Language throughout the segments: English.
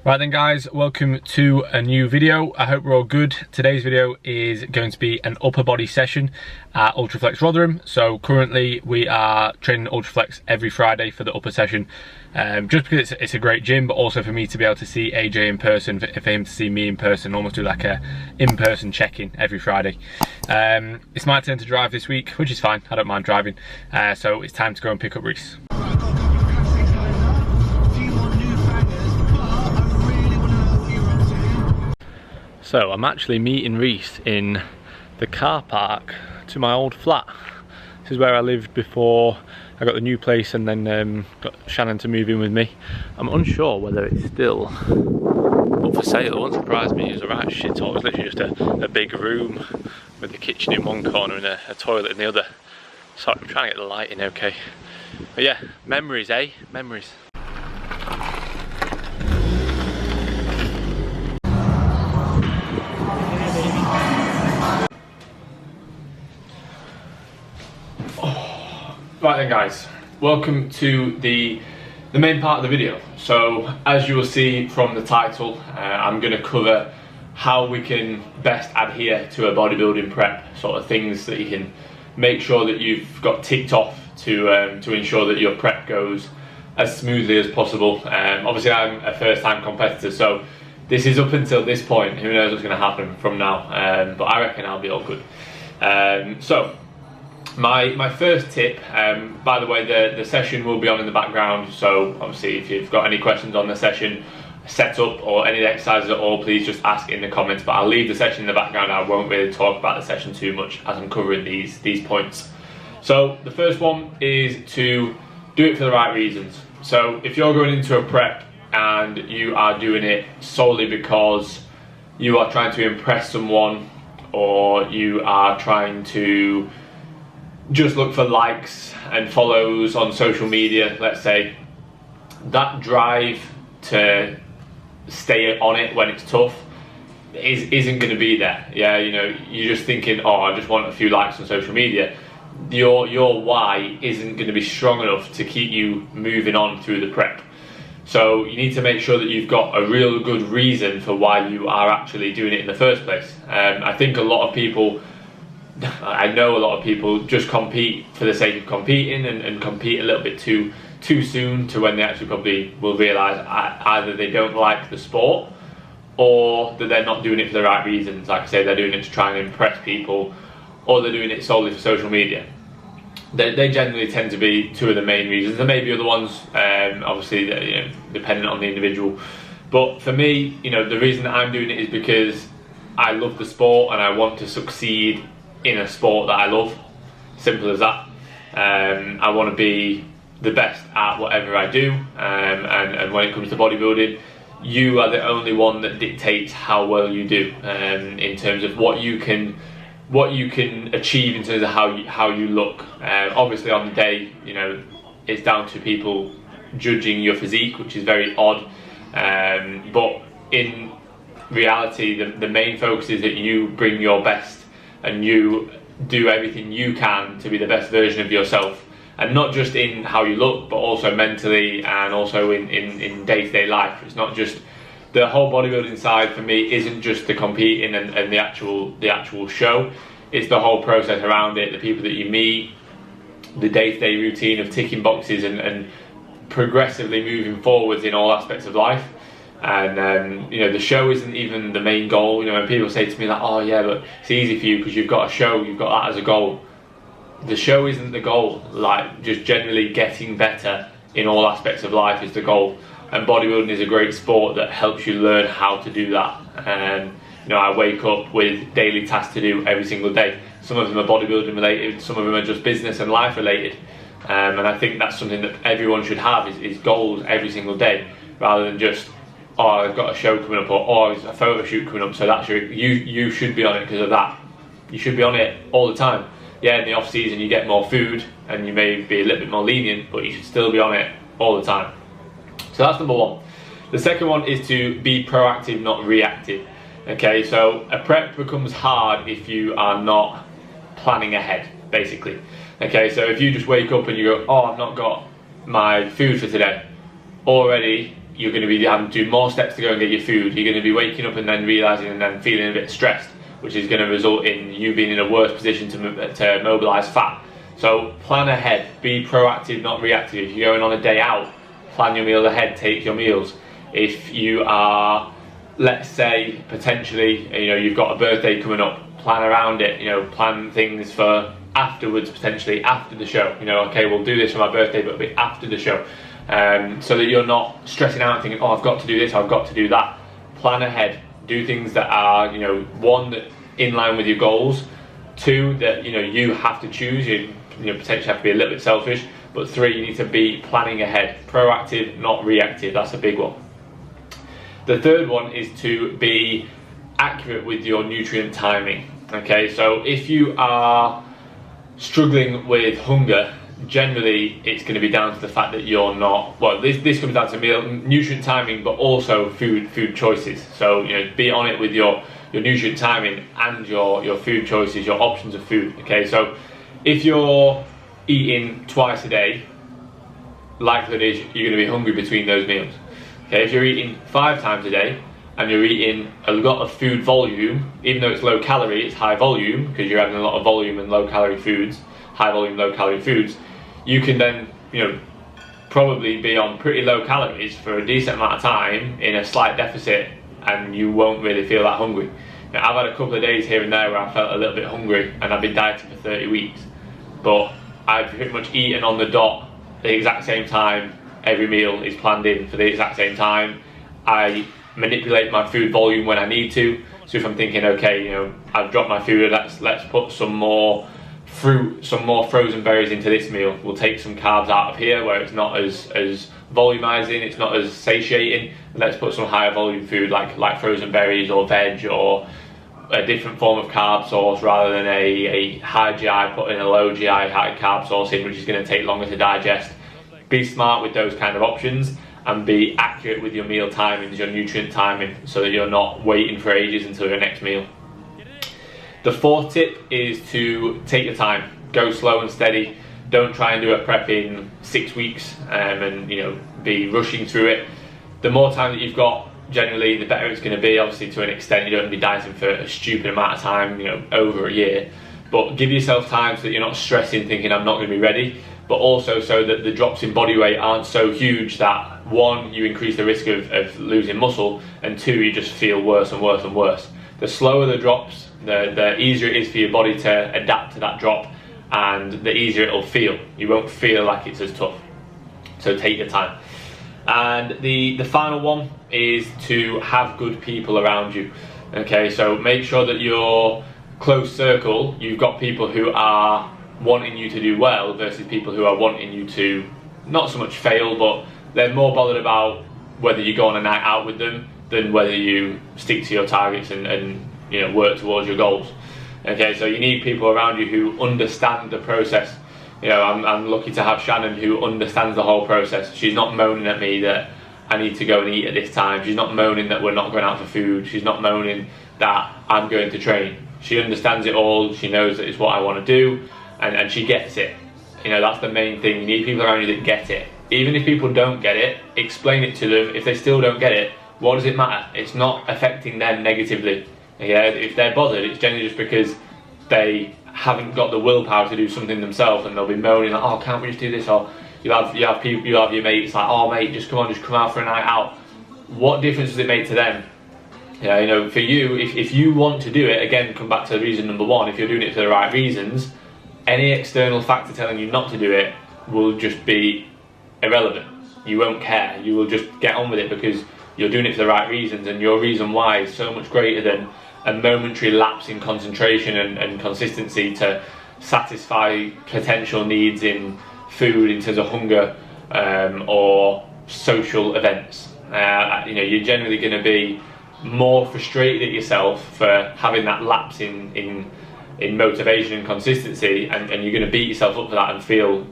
Right then guys, welcome to a new video. I hope we're all good. Today's video is going to be an upper body session at Ultraflex Rotherham. So currently we are training Ultraflex every Friday for the upper session, just because it's a great gym, but also for me to be able to see AJ in person, for him to see me in person, almost do like a in-person check-in every Friday. It's my turn to drive this week, which is fine, I don't mind driving. So it's time to go and pick up Reese. So I'm actually meeting Reese in the car park to my old flat. This is where I lived before I got the new place and then got Shannon to move in with me. I'm unsure whether it's still up for sale. It won't surprise me. It was a right shit hole. It was literally just a big room with the kitchen in one corner and a toilet in the other. Sorry, I'm trying to get the lighting okay. But yeah, memories, eh? Memories. Right then guys, welcome to the main part of the video. So as you will see from the title, I'm going to cover how we can best adhere to a bodybuilding prep, sort of things that you can make sure that you've got ticked off to ensure that your prep goes as smoothly as possible. Obviously I'm a first time competitor, so this is up until this point, who knows what's going to happen from now, but I reckon I'll be all good. So my first tip, by the way, the session will be on in the background, so obviously if you've got any questions on the session setup or any exercises at all, please just ask in the comments, but I'll leave the session in the background. I won't really talk about the session too much as I'm covering these points. So the first one is to do it for the right reasons. So if you're going into a prep and you are doing it solely because you are trying to impress someone, or you are trying to just look for likes and follows on social media, let's say, that drive to stay on it when it's tough isn't going to be there. Yeah, you know, you're just thinking, oh, I just want a few likes on social media. Your why isn't going to be strong enough to keep you moving on through the prep. So you need to make sure that you've got a real good reason for why you are actually doing it in the first place. I think a lot of people, I know a lot of people just compete for the sake of competing and compete a little bit too soon to when they actually probably will realise either they don't like the sport or that they're not doing it for the right reasons. Like I say, they're doing it to try and impress people, or they're doing it solely for social media. They generally tend to be two of the main reasons. There may be other ones, obviously, that, you know, dependent on the individual. But for me, you know, the reason that I'm doing it is because I love the sport and I want to succeed in a sport that I love. Simple as that. I want to be the best at whatever I do, and when it comes to bodybuilding, you are the only one that dictates how well you do, in terms of what you can achieve in terms of how you look. Obviously on the day, you know, it's down to people judging your physique, which is very odd, but in reality the main focus is that you bring your best and you do everything you can to be the best version of yourself, and not just in how you look, but also mentally and also in day-to-day life. It's not just the whole bodybuilding side. For me, isn't just the competing and the actual show. It's the whole process around it, the people that you meet, the day-to-day routine of ticking boxes and progressively moving forwards in all aspects of life. And you know, the show isn't even the main goal. You know, when people say to me like, oh yeah, but it's easy for you because you've got a show, you've got that as a goal. The show isn't the goal. Like, just generally getting better in all aspects of life is the goal. And bodybuilding is a great sport that helps you learn how to do that. And you know, I wake up with daily tasks to do every single day. Some of them are bodybuilding related, some of them are just business and life related. And I think that's something that everyone should have, is goals every single day, rather than just, oh, I've got a show coming up, or oh, there's a photo shoot coming up, so that's you should be on it because of that. You should be on it all the time. Yeah, in the off season you get more food and you may be a little bit more lenient, but you should still be on it all the time. So that's number one. The second one is to be proactive, not reactive. Okay, so a prep becomes hard if you are not planning ahead, basically. Okay, so if you just wake up and you go, oh, I've not got my food for today, already you're going to be having to do more steps to go and get your food. You're going to be waking up and then realising and then feeling a bit stressed, which is going to result in you being in a worse position to mobilise fat. So plan ahead, be proactive, not reactive. If you're going on a day out, plan your meal ahead, take your meals. If you are, let's say, potentially, you've got a birthday coming up, plan around it, plan things for afterwards, potentially after the show. Okay, we'll do this for my birthday, but it'll be after the show. So that you're not stressing out and thinking, oh, I've got to do this, I've got to do that. Plan ahead, do things that are, one, that in line with your goals, two, that you have to choose, you potentially have to be a little bit selfish, but three, you need to be planning ahead, proactive, not reactive. That's a big one. The third one is to be accurate with your nutrient timing. Okay, so if you are struggling with hunger, generally it's going to be down to the fact that you're not, well, this comes down to nutrient timing, but also food choices. So be on it with your nutrient timing and your food choices, your options of food. Okay, so if you're eating twice a day, likelihood is you're going to be hungry between those meals. Okay, if you're eating 5 times a day and you're eating a lot of food volume, even though it's low calorie, it's high volume because you're having a lot of volume and low calorie foods, high volume, low calorie foods, you can then probably be on pretty low calories for a decent amount of time in a slight deficit, and you won't really feel that hungry. Now, I've had a couple of days here and there where I felt a little bit hungry, and I've been dieting for 30 weeks, but I've pretty much eaten on the dot the exact same time. Every meal is planned in for the exact same time. I manipulate my food volume when I need to. So if I'm thinking, okay, I've dropped my food, let's put some more fruit, some more frozen berries into this meal. We'll take some carbs out of here where it's not as volumizing, it's not as satiating. Let's put some higher volume food like frozen berries or veg or a different form of carb source, rather than a high GI put in a low GI high carb source in, which is going to take longer to digest. Be smart with those kind of options and be accurate with your meal timings, your nutrient timing, so that you're not waiting for ages until your next meal. The fourth tip is to take your time, go slow and steady. Don't try and do a prep in 6 weeks and be rushing through it. The more time that you've got, generally the better it's going to be. Obviously, to an extent, you don't want to be dieting for a stupid amount of time, over a year, but give yourself time so that you're not stressing thinking I'm not going to be ready, but also so that the drops in body weight aren't so huge that, one, you increase the risk of losing muscle, and two, you just feel worse and worse and worse. The slower the drops, the easier it is for your body to adapt to that drop, and the easier it'll feel. You won't feel like it's as tough. So take your time. And the final one is to have good people around you. Okay, so make sure that your close circle, you've got people who are wanting you to do well versus people who are wanting you to not so much fail, but they're more bothered about whether you go on a night out with them than whether you stick to your targets and work towards your goals. Okay, so you need people around you who understand the process. I'm lucky to have Shannon, who understands the whole process. She's not moaning at me that I need to go and eat at this time. She's not moaning that we're not going out for food. She's not moaning that I'm going to train. She understands it all. She knows that it's what I want to do, and she gets it. That's the main thing. You need people around you that get it. Even if people don't get it, explain it to them. If they still don't get it, what does it matter? It's not affecting them negatively. Yeah, if they're bothered, it's generally just because they haven't got the willpower to do something themselves, and they'll be moaning like, oh, can't we just do this? Or you have your mates like, oh mate, just come out for a night out. What difference does it make to them? For you, if you want to do it, again, come back to reason number one. If you're doing it for the right reasons, any external factor telling you not to do it will just be irrelevant. You won't care. You will just get on with it because you're doing it for the right reasons, and your reason why is so much greater than a momentary lapse in concentration and consistency to satisfy potential needs in food in terms of hunger or social events. You're generally going to be more frustrated at yourself for having that lapse in motivation and consistency, and you're going to beat yourself up for that and feel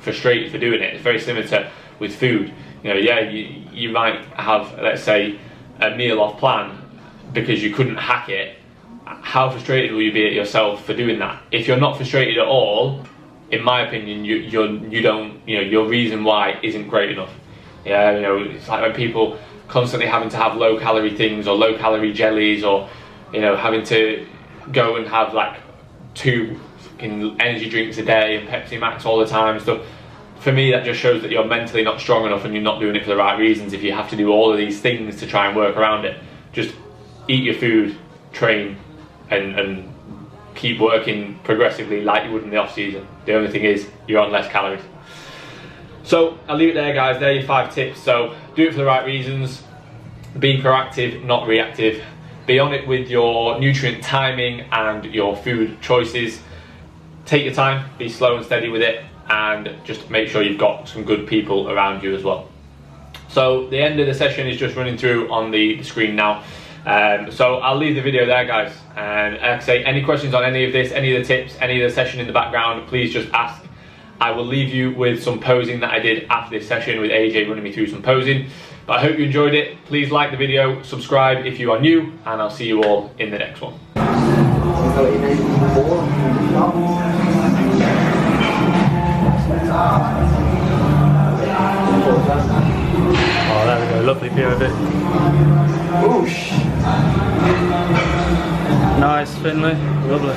frustrated for doing it. It's very similar to with food. You might have, let's say, a meal off plan because you couldn't hack it. How frustrated will you be at yourself for doing that? If you're not frustrated at all, in my opinion, your reason why isn't great enough. Yeah, you know, it's like when people constantly having to have low calorie things or low calorie jellies, or you know, having to go and have like 2 fucking energy drinks a day and Pepsi Max all the time and stuff. For me, that just shows that you're mentally not strong enough and you're not doing it for the right reasons. If you have to do all of these things to try and work around it, just eat your food, train, and keep working progressively like you would in the off season. The only thing is you're on less calories. So I'll leave it there, guys. There are your 5 tips. So do it for the right reasons. Be proactive, not reactive. Be on it with your nutrient timing and your food choices. Take your time, be slow and steady with it, and just make sure you've got some good people around you as well. So the end of the session is just running through on the screen now. So I'll leave the video there, guys. And like I say, any questions on any of this, any of the tips, any of the session in the background, please just ask. I will leave you with some posing that I did after this session with AJ running me through some posing. But I hope you enjoyed it. Please like the video, subscribe if you are new, and I'll see you all in the next one. Oh, there we go, lovely view of it. Whoosh. Nice, Finley, lovely.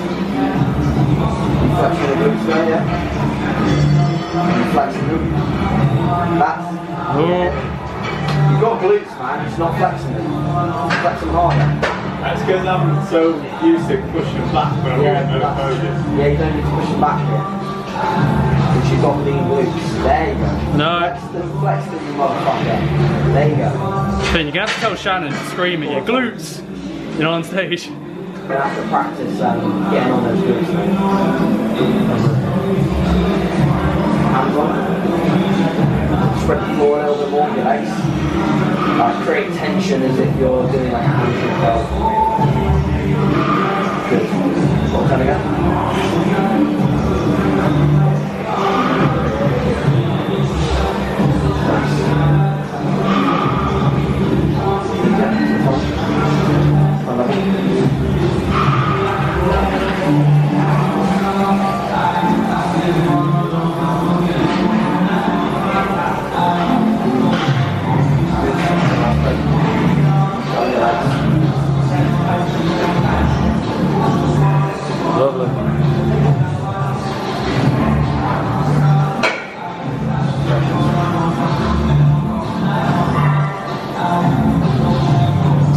Flexing the glutes there, yeah. Flexing them. That's. Oh. You've got glutes, man, it's not flexing them. Flex them harder. That's because I'm so used to pushing back when I'm Yeah, you don't need to push them back here. Because you've got lean glutes. There you go. No. Flex them, you motherfucker. There you go. Finn, you're going to have to tell Shannon to scream at your glutes, you know, on stage. You're going to have to practice getting on those glutes, mate. Hands on. Spread the floor a little bit more with your legs. Create tension as if you're doing like a hamstring curl. Good. What time again? Lovely.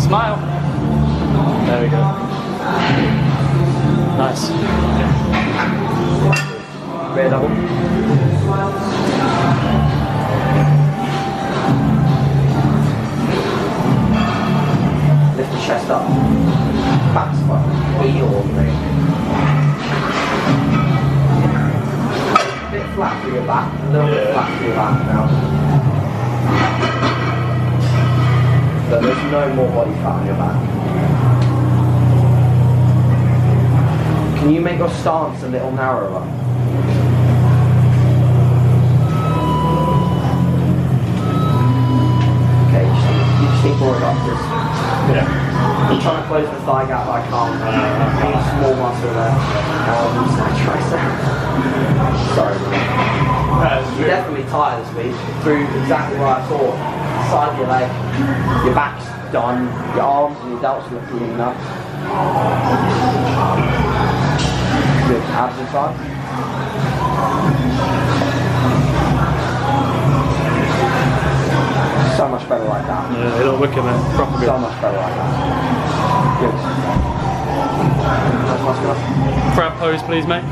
Smile. There we go. Nice. Rear double. Lift the chest up. Back squat. Heel thing. A bit flat for your back. A little bit flat for your back now. But there's no more body fat on your back. Can you make your stance a little narrower? Okay, you just need more adductors. Yeah. I'm trying to close the thigh gap, but I can't. I need small muscle there. Tricep. Sorry. You're definitely tired this week. Through exactly what I thought. Side of your leg, your back's done, your arms and your delts look lean enough. Good. Abs inside. So much better like that. Yeah, they look wicked, man. Proper good. So much better like that. Good. Nice muscular. Crab pose, please, mate.